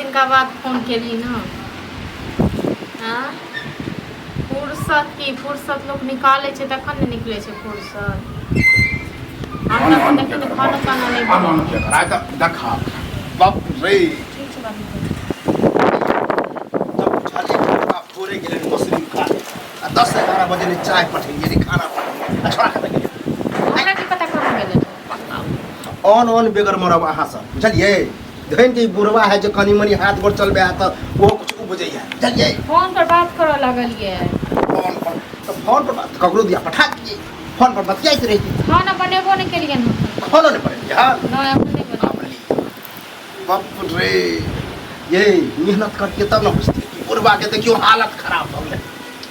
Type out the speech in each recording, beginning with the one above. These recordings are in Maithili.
दिनका बाद फोन केली ना। हाँ फुर्सत की फुर्सत लोग निकाले छे तखन ने निकले छे फुर्सत। हम ना देखिन खाना खाना नहीं हम क्या करा त देखा बाप रे ठीक छे बाबू तब छाले का पूरे गेले मसरी खा 10-11 बजे ने चाय पठेलिए ने खाना पठेलिए छोड़ा खा गेले हमरा की पता कहाँ गेले ऑन बेगर मरब अहाँ सब बुझलिए धन के बुढ़वा है जो कनी मनी हाथ गोड़ चलबे है तो वो कुछ बुझैया बुझलिए फोन पर बात करो लगलिए फोन पर बात ककरो दिया पठा दिए फोन पर बतियाइत रही खाना बनेबो नहीं केलिए ना खाना नहीं पड़े यार ना अपन नहीं बने बाप रे ये मेहनत करके तब ना बुझती कि बुढ़वा के देखियो हालत खराब हो गए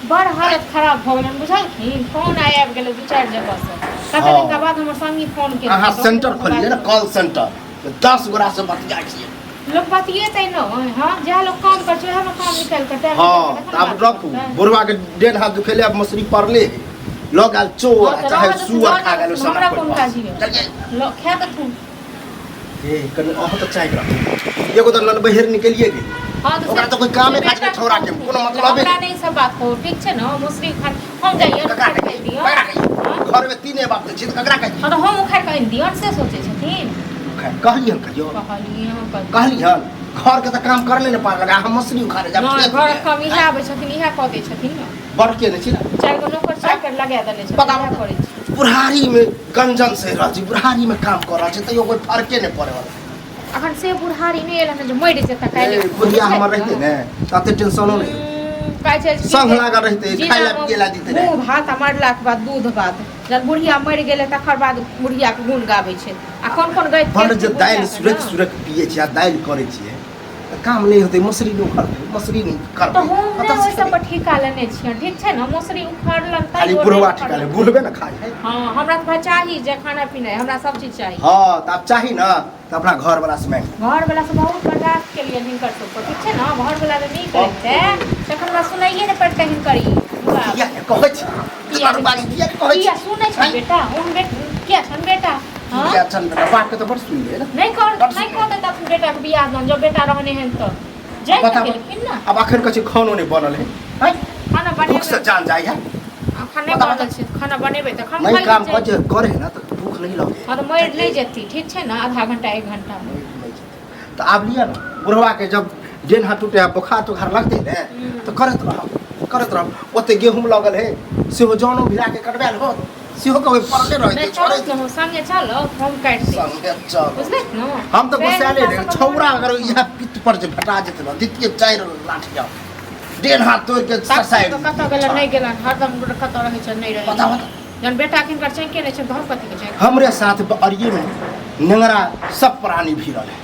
बड़ हालत खराब भ गेल बुझलखिन फोन आबि गेलै 2-4 जगह से कते दिन के बाद हमर संगी फोन केलकै अहाँ सेंटर खोलिए ना कॉल सेंटर 10 गोरा से बतिया छिए लोग बतिएतै न हां जे लोग काम कर छै हम काम निकाल के टाइम हां अब रखू बुढ़वा के डेढ़ हाथ दुखेले अब मसरी पड़ले लोग आल चोर चाहे सुअर खा गेलो सब हमरा कोन काजी लो खा के तू ए कने अह तो चाय रख एगो तो नन बहिर निकलिए गेल हां तो ओकरा तो कोई कामे काज के छोरा के कोनो मतलब हमरा नहीं सब बात हो ठीक छै न मसरी खा हम जाइए ककरा कह दियो घर में तीने बाप छै त ककरा कह हां तो हम उखाड़ कह दियो से सोचे छथिन कहलियन कहियो कहलियन घर के त काम करले न पार लगा हम मसरी उखाड़े जा घर कम इहा आबै छथिन इहा कह दै छथिन न बड़ के ने छी ना चार गो नौकर चाकर लगा देने छै पता करै छै बुढ़ारी में गंजन से रह छी बुढ़ारी में काम कर रहा छै तइयो कोई फर्के नहीं पड़े वाला अखन से बुढ़ारी नहीं एला न जे मरि जेता काल्हि बुढ़िया हमर रहते ने ताते टेंशनो नहीं काय छै संग लगा रहते खाइला पियला दिते मुंह भात मरला के बाद दूध भात जब बुढ़िया मरि गेले तकर बाद बुढ़िया के गुण गाबै छै आ कोन कोन गइत बड़ जे दाइल सुरक पिए छी आ दाइल करे छी काम नहीं होते मसरी नहीं उखाड़ते मसरी नहीं कर तो हम ने ओइ सब पर ठिका लेने छियै ठीक छै न मसरी उखाड़लन त खाली बुढ़वा ठिका ले बुढ़बे न खाए हां हमरा त चाही जे खाना पीना हमरा सब चीज चाही हां त अब चाही न त अपना घर वाला से मांग घर वाला से बहुत बर्दाश्त के लिए हिनकर सब ठीक छै न घर वाला ने नहीं करते तखन हमरा सुनाइए ने पड़ते हिनकर या कहै छी तोहर बारी किया कहै छी सुनै छै बेटा उन बेटा क्या छन बेटा हां क्या छन बेटा बात के तो बड़ सुन ले ना नहीं कर दे तब बेटा के बियाह न जब बेटा रहने हैं तो जय केलखिन ना अब आखिर कछ खानो नहीं बनल है खाना बने भूख से जान जाए है खाना बनल छै खाना बनेबै त हम नहीं काम करे है ना तो भूख नहीं लगे हां तो मर नहीं जती ठीक छै ना आधा घंटा 1 घंटा में तो आब लिया ना बुढ़वा के जब डेन हाथ टूटे बुखार तो घर लगते ने तो करत रह ओते गेहूं लगल है सेहो जानो भिरा के कटबैल हो सेहो कबे पड़ले रहते छोड़े तो संगे चलो हम काट दे संगे चल बुझले न हम तो बसाले रे छौरा अगर यहां पित पर जे फटा जेते न दितिए 4 लाठ जाओ डेन हाथ तोड़ के ससाई तो कत गेल नहीं गेल हरदम कत रहे छ नहीं रहे बता जन बेटा किन कर चाहिए के छै घर कथि के छै हमरे साथ अरिये में नंगरा सब प्राणी भिरल है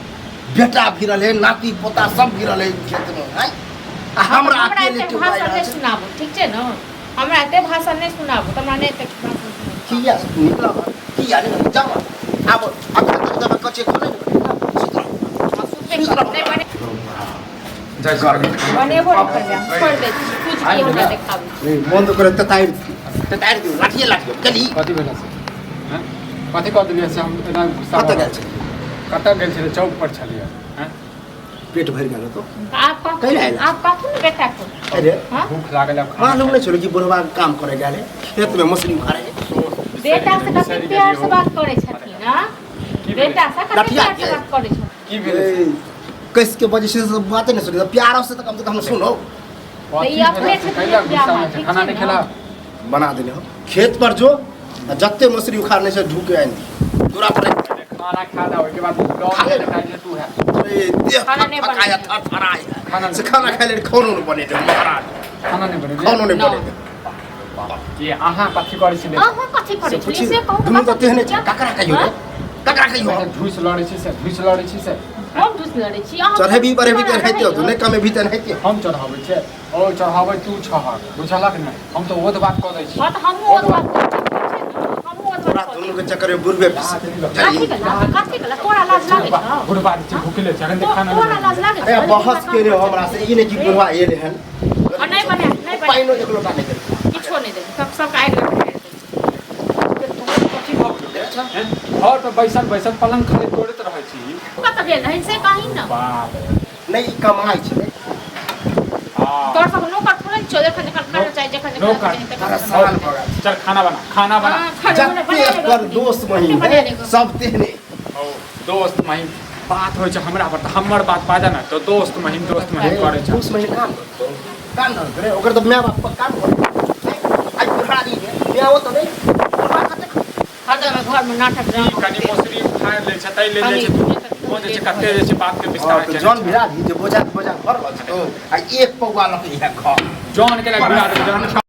बेटा भिरल है नाती पोता सब भिरल है खेत में है हमरा अकेले के भाषण नहीं सुनाबो ठीक छै न हमरा एते भाषण नहीं सुनाबो हमरा नहीं तक भाषण किया निकला किया नहीं जाओ अब जब कच्चे खोले नहीं बने जय स्वामी बनेबो कर जा छोड़ दे कुछ की हमरा देखाबो बंद करे तताइर दियो लाठिए चली कथी भेला से हैं कथी कह दिलिए से हम एना गुस्सा कतऽ गेल छलै चौक पर छलिए हैं पेट भर गेल तो आप काथू न बेटा को अरे भूख लागल अब मालूम नहीं चलो कि बुढ़वा काम करे गेले खेत में मछली उखाड़े बेटा से कते प्यार से बात करे छथिन हां बेटा से कते प्यार से बात करे छथिन की भेल कैसे के वजह से बात नहीं सुनी प्यार से तो कम से कम सुनो ये अपने से खाना नहीं खेला बना देने खेत पर जो जत्ते मछली उखाड़ने से ढूके आनी दूरा पर खाना खाना के बाद लौट के खाई तू है अरे देह खाना नहीं पकाया था फराया खाना खाए ले खानो नहीं बने दे महाराज खाना नहीं बने खानो नहीं बने दे ये आहा कथी करै छी आहा कथी करै छी से कहू तुम तो तेहने ककरा कहियो धुइस लड़ै छी से हम धुइस लड़ै छी चढ़े भी बड़े भी रहते हो तो नहीं कमे भीतर रहते हम चढ़ाबै छै ओ चढ़ाबै तू छह बुझलक ने हम तो ओत बात क दै छी हां तो हम ओत बात तोरा दोनों के चक्कर में बुढ़बे कथी कला तोरा लाज लागे छ बुढ़बा छी भूखले छ अखन खाना तोरा लाज लागे ए बहस के रे हमरा से ई ने की बुढ़वा एले हन नहीं बने पाइनो एक लोटा नहीं दे किछो नहीं दे सब आइ लगे कथी भऽ गेलै घर पर बैसल पलंग खाली तोड़ैत रहै छी कत गेल है से कहीं न बाप नहीं ई कमाई छै तोर सब नौकर थोड़े छो जखन जखन खाना चाहिए जखन नौकर। परेशान भ गेल चल खाना बना जते कर दोस्त महीन है सब तेहने ओ दोस्त महिम बात होइ छै हमरा पर त हमर बात बाजा न तो दोस्त महिम करे छै दोस्त महीन काम न करे ओकर त माय बाप पर काम करे आज बुढ़ारी है मैं वो तो नहीं हरदम घर में नाटक कनी मोसरी उठा ले छै तै ले छै ओ जे छै कते जे छै बात के विस्तार छै जौन भिड़ा दी जे बोझा भर ल छै आ एक पौवा लक इहा घर जॉन के लग बिरा दे जॉन